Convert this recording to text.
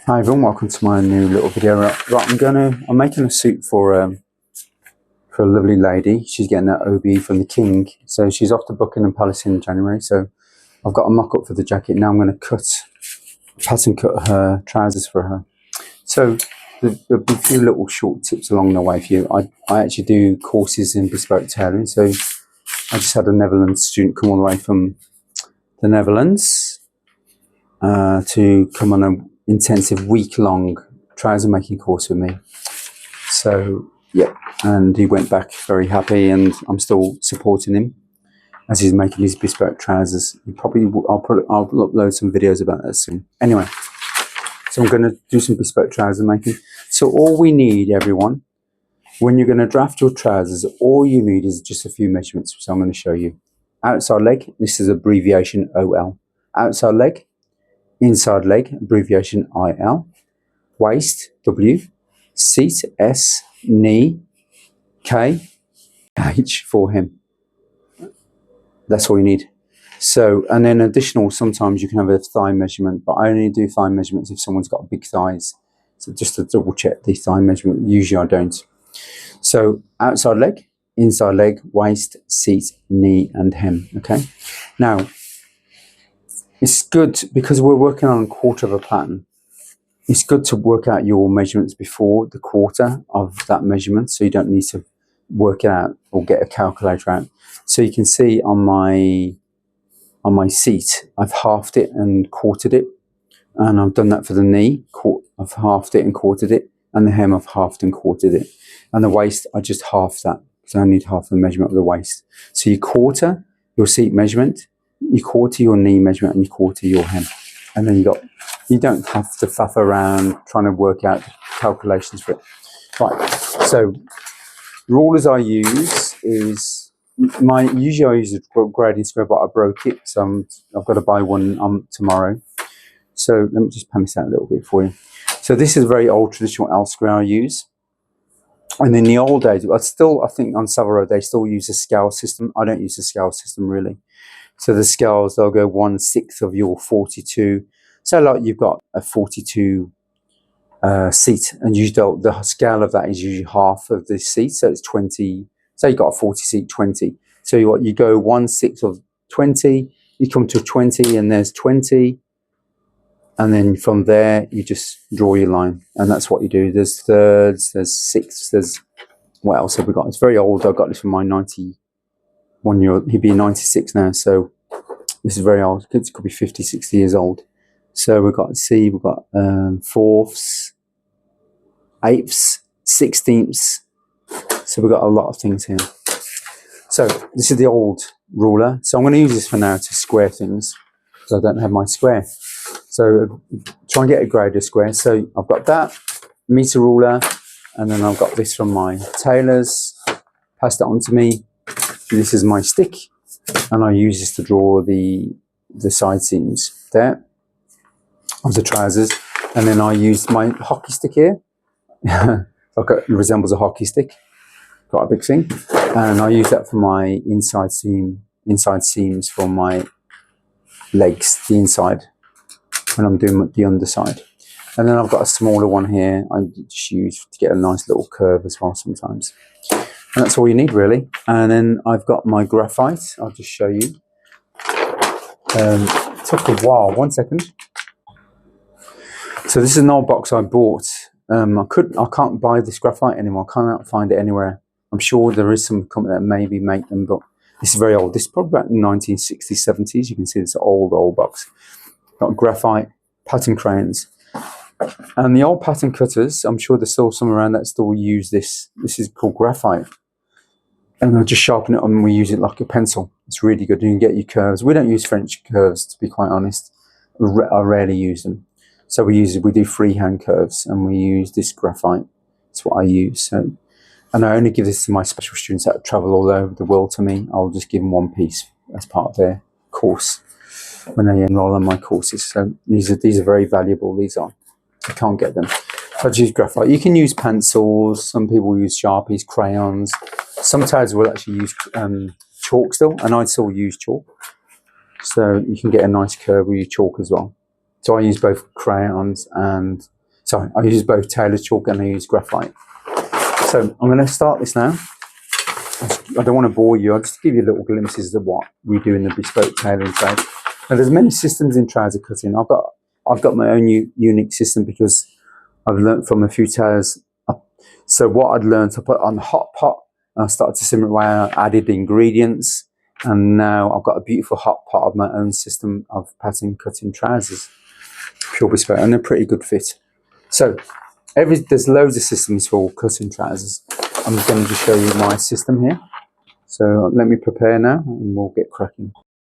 Hi everyone, welcome to my new little video. Right, I'm making a suit for a lovely lady. She's getting an OB from the King, so she's off to Buckingham Palace in January. So I've got a mock-up for the jacket. Now I'm going to pattern cut her trousers for her. So there'll be a few little short tips along the way for you. I actually do courses in bespoke tailoring. So I just had a Netherlands student come all the way from the Netherlands to come on a intensive week-long trouser making course with me. So yeah, and he went back very happy, and I'm still supporting him as he's making his bespoke trousers. I'll upload some videos about that soon. Anyway, so I'm going to do some bespoke trouser making. So all we need, everyone, when you're going to draft your trousers, all you need is just a few measurements. So I'm going to show you. Outside leg, this is abbreviation OL. Outside leg, inside leg, abbreviation IL, waist, W, seat, S, knee, K, H for him. That's all you need. So, and then additional, sometimes you can have a thigh measurement, but I only do thigh measurements if someone's got big thighs. So just to double check the thigh measurement, usually I don't. So outside leg, inside leg, waist, seat, knee, and hem, okay? Now, it's good because we're working on a quarter of a pattern. It's good to work out your measurements before the quarter of that measurement, so you don't need to work it out or get a calculator out. So you can see on my seat, I've halved it and quartered it, and I've done that for the knee. I've halved it and quartered it, and the hem I've halved and quartered it, and the waist I just halved that because I need half the measurement of the waist. So you quarter your seat measurement, you quarter your knee measurement, and you quarter your hem, and then you don't have to faff around trying to work out calculations for it. Right, so rulers I use is usually I use a grading square, but I broke it, so I've got to buy one tomorrow. So let me just pan this out a little bit for you. So this is a very old traditional L square I use. And in the old days, I think on Savile Row they still use a scale system. I don't use a scale system really. So the scales, they'll go 1/6 of your 42. So like you've got a 42 seat, and the scale of that is usually half of the seat. So it's 20. So you've got a 40 seat, 20. So you go 1/6 of 20, you come to 20, and there's 20. And then from there, you just draw your line. And that's what you do. There's thirds, there's sixths, what else have we got? It's very old. I got this from my 91-year-old. He'd be 96 now. So this is very old. It could be 50, 60 years old. So we've got, we've got fourths, eighths, sixteenths. So we've got a lot of things here. So this is the old ruler. So I'm going to use this for now to square things because I don't have my square. So try and get a graded square. So I've got that meter ruler, and then I've got this from my tailors. Passed it on to me. This is my stick, and I use this to draw the side seams there of the trousers. And then I used my hockey stick here. It resembles a hockey stick, quite a big thing. And I use that for my inside seams for my legs, the inside, when I'm doing the underside. And then I've got a smaller one here I just use to get a nice little curve as well sometimes. And that's all you need really. And then I've got my graphite. I'll just show you. It took a while. 1 second. So this is an old box I bought. I can't buy this graphite anymore. I cannot find it anywhere. I'm sure there is some company that maybe make them, but this is very old. This is probably about the 1960s, 70s. You can see this old box. Got graphite, pattern crayons. And the old pattern cutters, I'm sure there's still some around that still use this. This is called graphite. And I'll just sharpen it and we use it like a pencil. It's really good. You can get your curves. We don't use French curves, to be quite honest. I rarely use them. So we do freehand curves, and we use this graphite. That's what I use. So, and I only give this to my special students that travel all over the world to me. I'll just give them one piece as part of their course when they enroll on my courses. So these are very valuable. These are. You can't get them. So I just use graphite. You can use pencils. Some people use Sharpies, crayons. Some tailors will actually use chalk still, and I still use chalk. So you can get a nice curve with your chalk as well. So I use both crayons and, sorry, I use both tailor chalk and I use graphite. So I'm going to start this now. I don't want to bore you, I'll just give you little glimpses of what we do in the bespoke tailoring trade. Now there's many systems in trouser cutting. I've got my own unique system because I've learnt from a few tailors. So what I'd learned, I put on the hot pot, and I started to simmer away, I added the ingredients, and now I've got a beautiful hot pot of my own system of pattern cutting trousers. Pure bespoke, and they're a pretty good fit. So there's loads of systems for cutting trousers. I'm going to just show you my system here. So let me prepare now and we'll get cracking.